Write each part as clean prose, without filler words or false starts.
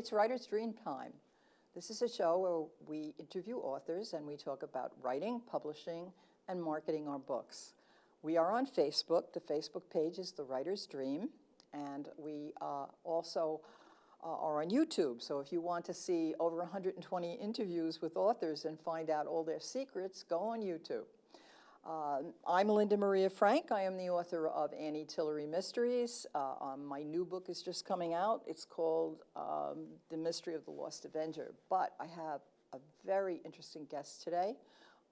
It's Writer's Dream Time. This is a show where we interview authors and we talk about writing, publishing, and marketing our books. We are on Facebook. The Facebook page is The Writer's Dream, and we also are on YouTube. So if you want to see over 120 interviews with authors and find out all their secrets, go on YouTube. I'm Linda Maria Frank. I am the author of Annie Tillery Mysteries. My new book is just coming out. It's called The Mystery of the Lost Avenger. But I have a very interesting guest today.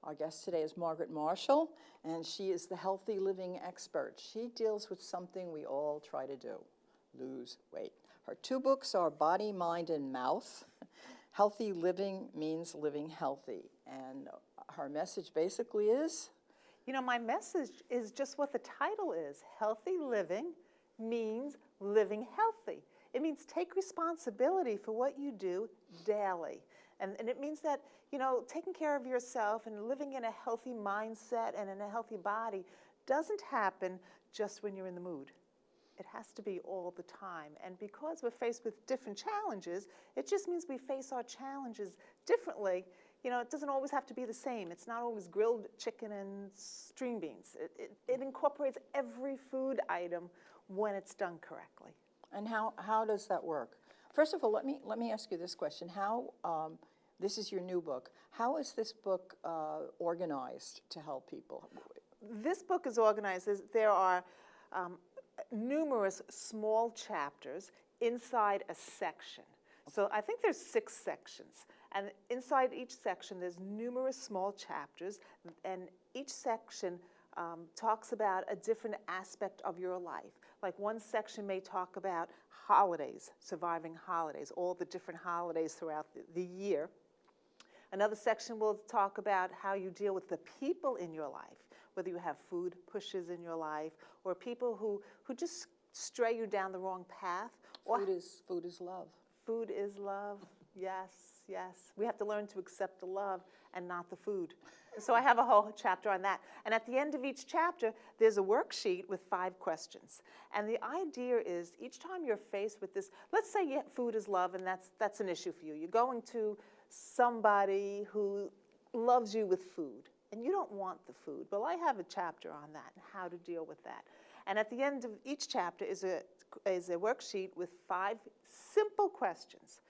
Our guest today is Margaret Marshall, and she is the healthy living expert. She deals with something we all try to do, lose weight. Her two books are Body, Mind, and Mouth. Healthy living means living healthy. And her message basically is? You know, my message is just what the title is. Healthy living means living healthy. It means take responsibility for what you do daily. And it means that, you know, taking care of yourself and living in a healthy mindset and in a healthy body doesn't happen just when you're in the mood. It has to be all the time. And because we're faced with different challenges, it just means we face our challenges differently. You know, it doesn't always have to be the same. It's not always grilled chicken and string beans. It incorporates every food item when it's done correctly. And how does that work? First of all, let me ask you this question. This is your new book. How is this book organized to help people? This book is organized. There are numerous small chapters inside a section. So I think there's 6 sections. And inside each section, there's numerous small chapters, and each section talks about a different aspect of your life. Like one section may talk about holidays, surviving holidays, all the different holidays throughout the year. Another section will talk about how you deal with the people in your life, whether you have food pushes in your life or people who just stray you down the wrong path. Food is love. Food is love, yes. Yes, we have to learn to accept the love and not the food. So I have a whole chapter on that. And at the end of each chapter, there's a worksheet with 5 questions. And the idea is each time you're faced with this, let's say food is love and that's an issue for you. You're going to somebody who loves you with food and you don't want the food. Well, I have a chapter on that and how to deal with that. And at the end of each chapter is a worksheet with 5 simple questions.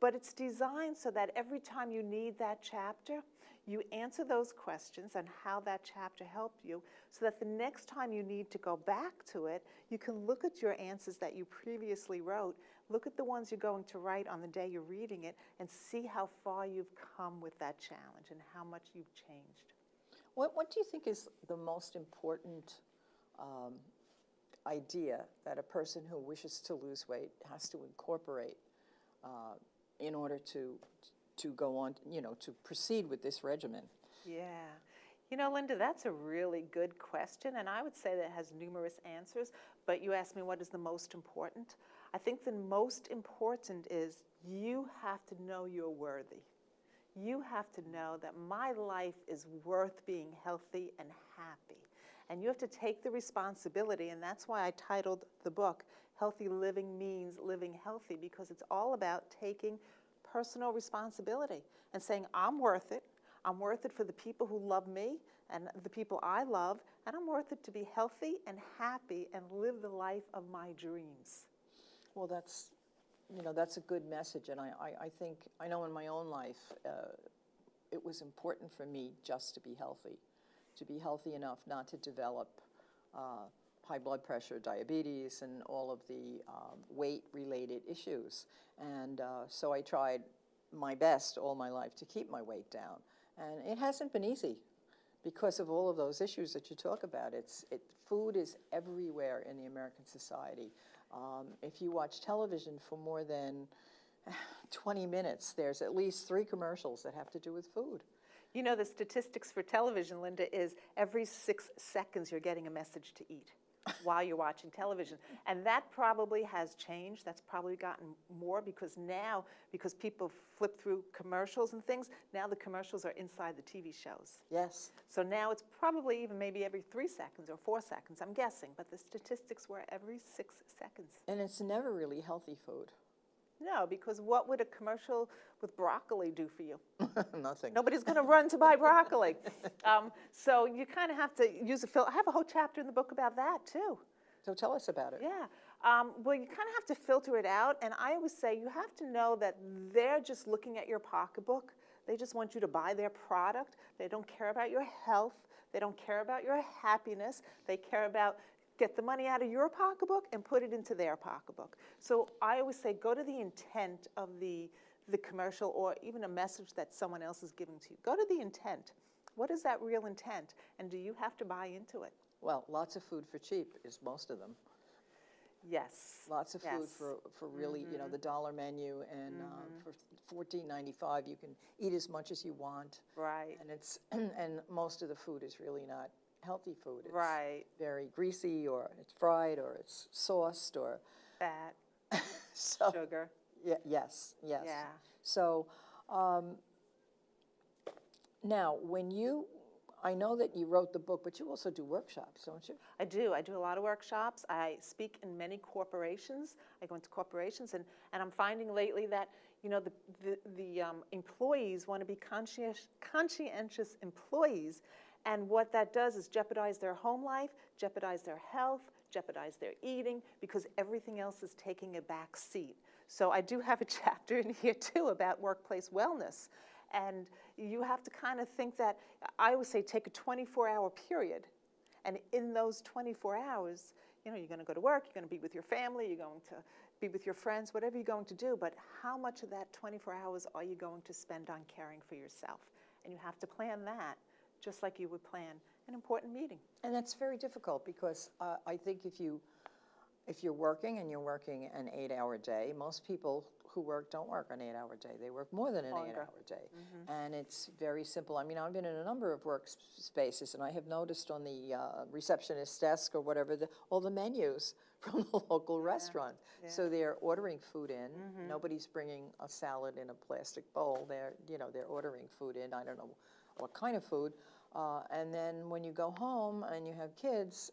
But it's designed so that every time you need that chapter, you answer those questions and how that chapter helped you, so that the next time you need to go back to it, you can look at your answers that you previously wrote, look at the ones you're going to write on the day you're reading it, and see how far you've come with that challenge and how much you've changed. What do you think is the most important idea that a person who wishes to lose weight has to incorporate in order to go on, to proceed with this regimen? Yeah. You know, Linda, that's a really good question, and I would say that it has numerous answers, but you asked me what is the most important. I think the most important is you have to know you're worthy. You have to know that my life is worth being healthy and happy. And you have to take the responsibility, and that's why I titled the book, Healthy Living Means Living Healthy, because it's all about taking personal responsibility and saying, I'm worth it. I'm worth it for the people who love me and the people I love, and I'm worth it to be healthy and happy and live the life of my dreams. Well, that's a good message, and I know in my own life it was important for me just to be healthy enough not to develop high blood pressure, diabetes, and all of the weight-related issues. And so I tried my best all my life to keep my weight down. And it hasn't been easy because of all of those issues that you talk about. Food is everywhere in the American society. If you watch television for more than 20 minutes, there's at least 3 commercials that have to do with food. You know, the statistics for television, Linda, is every 6 seconds you're getting a message to eat while you're watching television. And that probably has changed. That's probably gotten more because people flip through commercials and things, now the commercials are inside the TV shows. Yes. So now it's probably even maybe every 3 seconds or 4 seconds, I'm guessing, but the statistics were every 6 seconds. And it's never really healthy food. No, because what would a commercial with broccoli do for you? Nothing. Nobody's going to run to buy broccoli. So you kind of have to use a filter. I have a whole chapter in the book about that, too. So tell us about it. Yeah. Well, you kind of have to filter it out. And I always say you have to know that they're just looking at your pocketbook. They just want you to buy their product. They don't care about your health. They don't care about your happiness. They care about get the money out of your pocketbook and put it into their pocketbook. So I always say go to the intent of the commercial or even a message that someone else is giving to you. Go to the intent. What is that real intent? And do you have to buy into it? Well, lots of food for cheap is most of them. Yes. Lots of food Yes. for really, you know, the dollar menu, and for $14.95 you can eat as much as you want. Right. And it's and most of the food is really not healthy food. It's Right. very greasy, or it's fried, or it's sauced, or Fat, so. sugar. Yeah. Yes. Yes. Yeah. So now, I know that you wrote the book, but you also do workshops, don't you? I do. I do a lot of workshops. I speak in many corporations. I go into corporations, and I'm finding lately that, you know, the employees want to be conscientious employees, and what that does is jeopardize their home life, jeopardize their health, jeopardize their eating, because everything else is taking a back seat. So I do have a chapter in here, too, about workplace wellness. And you have to kind of think that, I always say take a 24-hour period. And in those 24 hours, you know, you're going to go to work, you're going to be with your family, you're going to be with your friends, whatever you're going to do. But how much of that 24 hours are you going to spend on caring for yourself? And you have to plan that just like you would plan an important meeting. And that's very difficult because I think if you're working and you're working an 8-hour day, most people who work don't work an 8-hour day. They work more than an Longer. 8-hour day. And it's very simple. I mean, I've been in a number of workspaces, and I have noticed on the receptionist desk or whatever, all the menus from the local restaurant. Yeah. So they're ordering food in. Nobody's bringing a salad in a plastic bowl. They're ordering food in. I don't know what kind of food. And then when you go home and you have kids,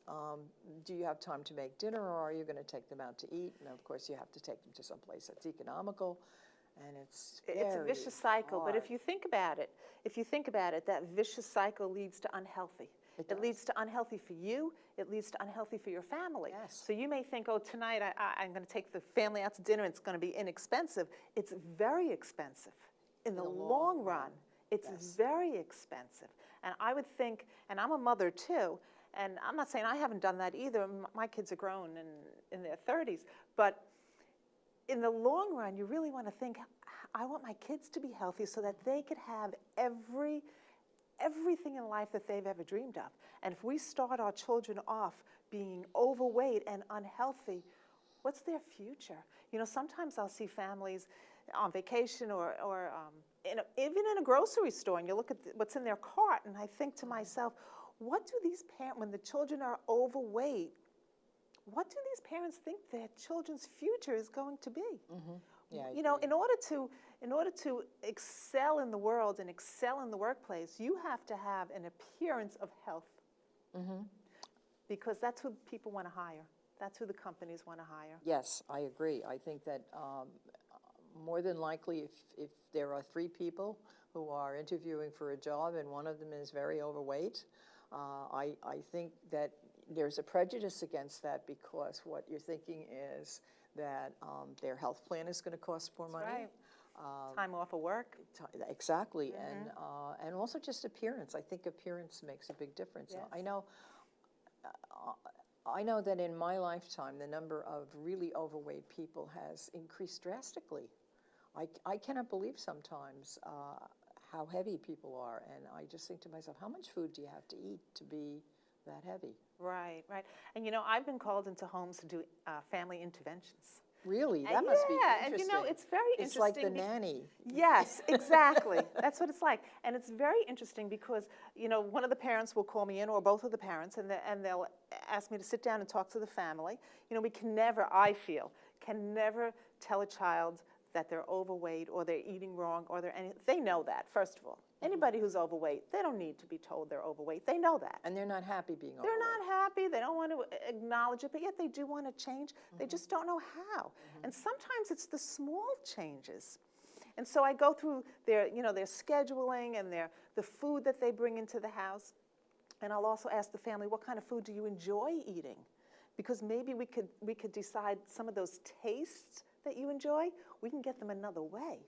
do you have time to make dinner, or are you going to take them out to eat? And of course, you have to take them to some place that's economical, and it's a vicious cycle. hard. But if you think about it, that vicious cycle leads to unhealthy. It leads to unhealthy for you. It leads to unhealthy for your family. Yes. So you may think, oh, tonight I'm going to take the family out to dinner. It's going to be inexpensive. It's very expensive in the long run. It's very expensive. And I would think, and I'm a mother too, and I'm not saying I haven't done that either. My kids are grown and in their 30s. But in the long run, you really want to think, I want my kids to be healthy so that they could have everything in life that they've ever dreamed of. And if we start our children off being overweight and unhealthy, what's their future? You know, sometimes I'll see families on vacation or even in a grocery store, and you look at what's in their cart, and I think to myself, what do these parents, when the children are overweight, what do these parents think their children's future is going to be? Yeah, I you know, agree. in order to excel in the world and excel in the workplace, you have to have an appearance of health, because that's who people want to hire. That's who the companies want to hire. Yes, I agree. I think that more than likely, if there are 3 people who are interviewing for a job and one of them is very overweight, I think that there's a prejudice against that, because what you're thinking is that their health plan is going to cost more money. Right. Time off of work. Exactly, and also just appearance. I think appearance makes a big difference. Yes. I know that in my lifetime, the number of really overweight people has increased drastically. I cannot believe sometimes how heavy people are, and I just think to myself, how much food do you have to eat to be that heavy? Right, right. And you know, I've been called into homes to do family interventions. Really? That must be interesting. And you know, it's very interesting. It's like the nanny. Yes, exactly. That's what it's like. And it's very interesting because, you know, one of the parents will call me in, or both of the parents, and they'll ask me to sit down and talk to the family. You know, we can never, I feel, can never tell a child that they're overweight or they're eating wrong or they're anything. They know that, first of all. Anybody who's overweight, they don't need to be told they're overweight. They know that. And they're not happy being overweight. They're not happy. They don't want to acknowledge it, but yet they do want to change. They just don't know how. And sometimes it's the small changes. And so I go through their, their scheduling and the food that they bring into the house. And I'll also ask the family, what kind of food do you enjoy eating? Because maybe we could decide some of those tastes that you enjoy, we can get them another way.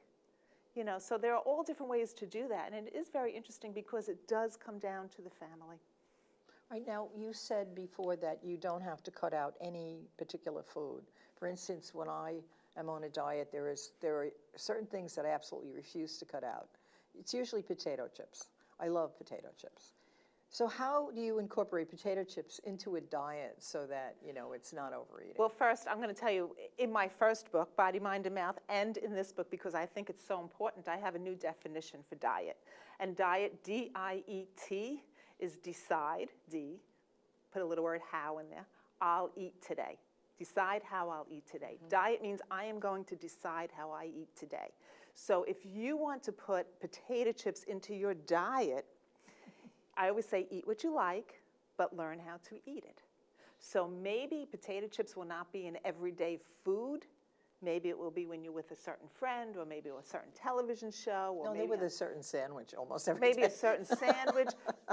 So there are all different ways to do that. And it is very interesting because it does come down to the family. Right now, you said before that you don't have to cut out any particular food. For instance, when I am on a diet, there are certain things that I absolutely refuse to cut out. It's usually potato chips. I love potato chips. So how do you incorporate potato chips into a diet so that, it's not overeating? Well, first, I'm going to tell you, in my first book, Body, Mind, and Mouth, and in this book, because I think it's so important, I have a new definition for diet. And diet, D-I-E-T, is decide, D, put a little word how in there, I'll eat today. Decide how I'll eat today. Diet means I am going to decide how I eat today. So if you want to put potato chips into your diet, I always say eat what you like, but learn how to eat it. So maybe potato chips will not be an everyday food. Maybe it will be when you're with a certain friend, or maybe a certain television show. Or no, maybe they're with a certain sandwich almost every day. Maybe a certain sandwich,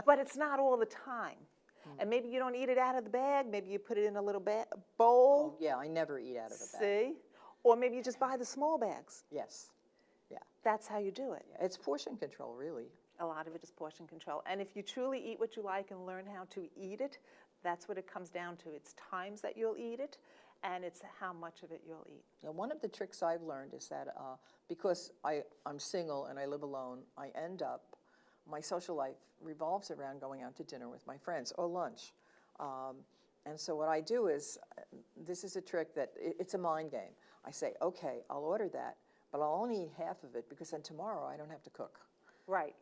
but it's not all the time. And maybe you don't eat it out of the bag. Maybe you put it in a little bowl. Oh, yeah, I never eat out of a bag. See? Or maybe you just buy the small bags. Yes. Yeah. That's how you do it. Yeah. It's portion control, really. A lot of it is portion control. And if you truly eat what you like and learn how to eat it, that's what it comes down to. It's times that you'll eat it, and it's how much of it you'll eat. Now, one of the tricks I've learned is that because I'm single and I live alone, I end up, my social life revolves around going out to dinner with my friends or lunch. And so what I do is, this is a trick that, it's a mind game. I say, okay, I'll order that, but I'll only eat half of it because then tomorrow I don't have to cook. Right,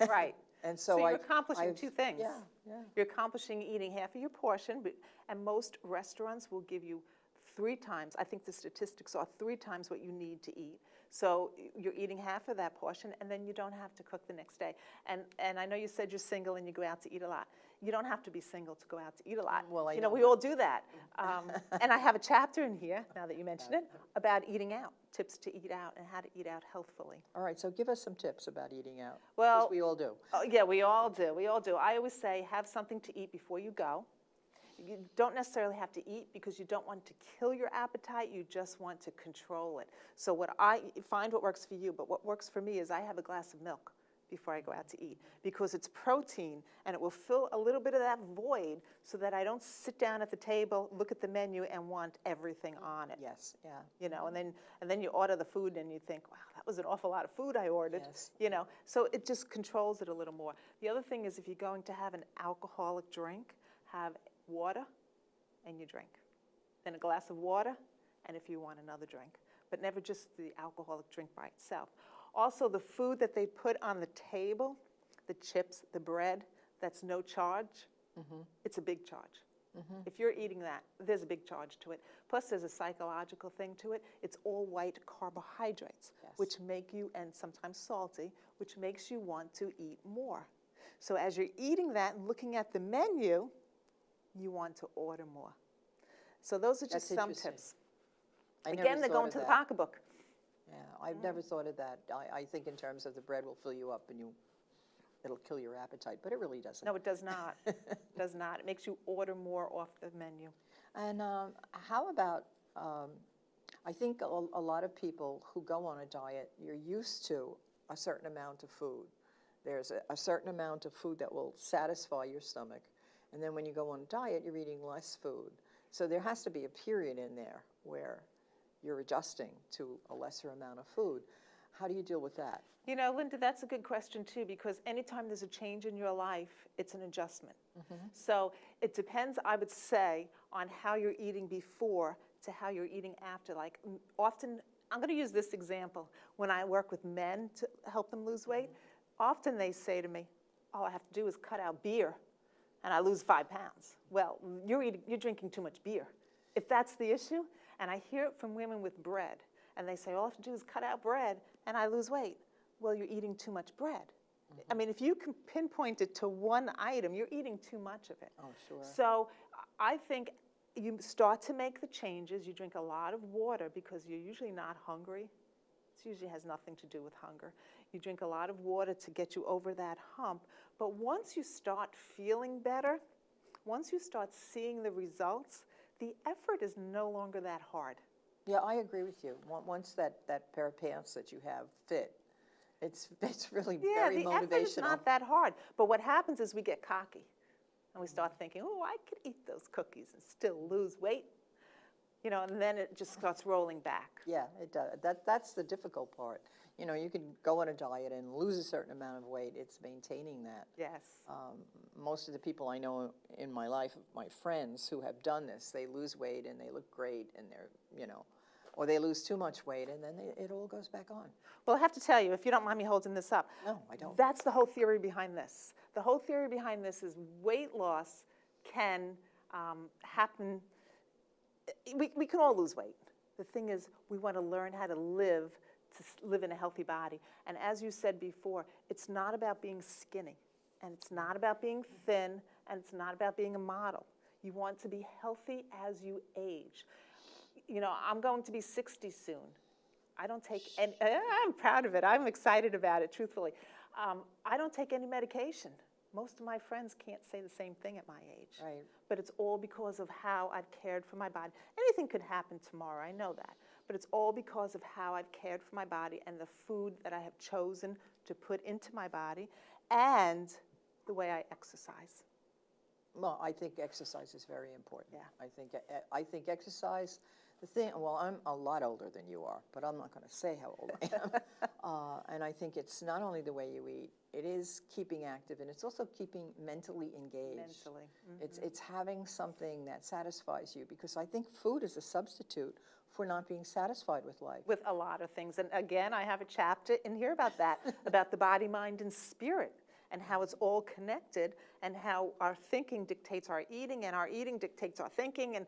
right. And so you're accomplishing two things. Yeah, yeah. You're accomplishing eating half of your portion, and most restaurants will give you 3 times, I think the statistics are 3 times what you need to eat. So you're eating half of that portion, and then you don't have to cook the next day. And I know you said you're single and you go out to eat a lot. You don't have to be single to go out to eat a lot. Well, you know, we all do that. And I have a chapter in here, now that you mention it, about eating out, tips to eat out and how to eat out healthfully. All right, so give us some tips about eating out. Well, 'cause we all do. Yeah, we all do. We all do. I always say have something to eat before you go. You don't necessarily have to eat because you don't want to kill your appetite. You just want to control it. So find what works for you, but what works for me is I have a glass of milk before I go out to eat because it's protein and it will fill a little bit of that void so that I don't sit down at the table, look at the menu, and want everything on it. Yes, yeah. You know, and then you order the food and you think, wow, that was an awful lot of food I ordered. Yes. You know, so it just controls it a little more. The other thing is if you're going to have an alcoholic drink, have water and you drink. Then a glass of water, and if you want another drink. But never just the alcoholic drink by itself. Also, the food that they put on the table, the chips, the bread, that's no charge, it's a big charge. If you're eating that, there's a big charge to it. Plus, there's a psychological thing to it. It's all white carbohydrates, which make you, and sometimes salty, which makes you want to eat more. So as you're eating that and looking at the menu, you want to order more. So those are just some tips. Again, they're going to the pocketbook. Yeah, I've never thought of that. I think in terms of the bread will fill you up and it'll kill your appetite, but it really doesn't. No, it does not. It does not. It makes you order more off the menu. And how about, I think a lot of people who go on a diet, you're used to a certain amount of food. There's a certain amount of food that will satisfy your stomach. And then when you go on a diet, you're eating less food. So there has to be a period in there where you're adjusting to a lesser amount of food. How do you deal with that? You know, Linda, that's a good question too, because anytime there's a change in your life, it's an adjustment. So it depends, I would say, on how you're eating before to how you're eating after. Like often, I'm going to use this example. When I work with men to help them lose weight, often they say to me, all I have to do is cut out beer and I lose 5 pounds. Well, you're drinking too much beer. If that's the issue, and I hear it from women with bread, and they say, all I have to do is cut out bread and I lose weight. Well, you're eating too much bread. I mean, if you can pinpoint it to one item, you're eating too much of it. Oh, sure. So I think you start to make the changes. You drink a lot of water because you're usually not hungry. It usually has nothing to do with hunger. You drink a lot of water to get you over that hump. But once you start feeling better, once you start seeing the results, the effort is no longer that hard. Yeah, I agree with you. Once that pair of pants that you have fit, it's really very the effort is motivational. not that hard. But what happens is we get cocky. And we start thinking, oh, I could eat those cookies and still lose weight. You know, and then it just starts rolling back. Yeah, it does. That's the difficult part. You know, you can go on a diet and lose a certain amount of weight. It's maintaining that. Yes. Most of the people I know in my life, my friends who have done this, they lose weight and they look great and they're, you know, or they lose too much weight and then it all goes back on. Well, I have to tell you, if you don't mind me holding this up. No, I don't. That's the whole theory behind this. The whole theory behind this is weight loss can happen. We can all lose weight. The thing is, we want to learn how to live in a healthy body. And as you said before, it's not about being skinny, and it's not about being thin, and it's not about being a model. You want to be healthy as you age. You know, I'm going to be 60 soon. I don't take any, I'm proud of it. I'm excited about it, truthfully. I don't take any medication. Most of my friends can't say the same thing at my age. Right. But it's all because of how I've cared for my body. Anything could happen tomorrow, I know that. But it's all because of how I've cared for my body and the food that I have chosen to put into my body and the way I exercise. Well, I think exercise is very important. Yeah. I think exercise, the thing, well, I'm a lot older than you are, but I'm not going to say how old I am. And I think it's not only the way you eat, it is keeping active, and it's also keeping mentally engaged. Mentally. Mm-hmm. It's having something that satisfies you, because I think food is a substitute for not being satisfied with life. With a lot of things. And again, I have a chapter in here about that, about the body, mind, and spirit, and how it's all connected, and how our thinking dictates our eating, and our eating dictates our thinking, and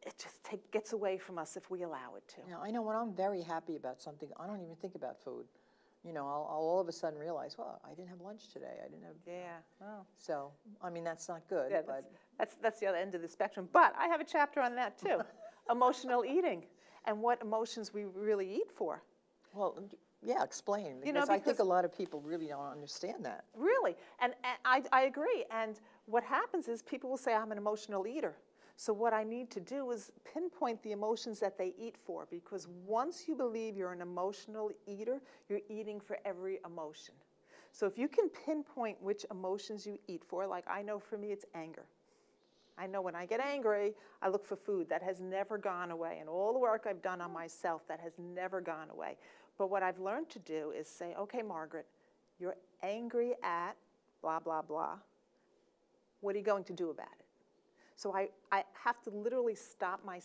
it just gets away from us if we allow it to. Yeah, I know when I'm very happy about something, I don't even think about food. You know, I'll all of a sudden realize, well, I didn't have lunch today. I didn't have. Yeah. Oh. So, I mean, that's not good. Yeah, but that's the other end of the spectrum. But I have a chapter on that too, emotional eating, and what emotions we really eat for. Well, yeah, explain. You know, because I think a lot of people really don't understand that. Really, and I agree. And what happens is people will say, I'm an emotional eater. So what I need to do is pinpoint the emotions that they eat for, because once you believe you're an emotional eater, you're eating for every emotion. So if you can pinpoint which emotions you eat for, like I know for me it's anger. I know when I get angry, I look for food. That has never gone away. And all the work I've done on myself, that has never gone away. But what I've learned to do is say, okay, Margaret, you're angry at blah, blah, blah. What are you going to do about it? So I have to literally stop myself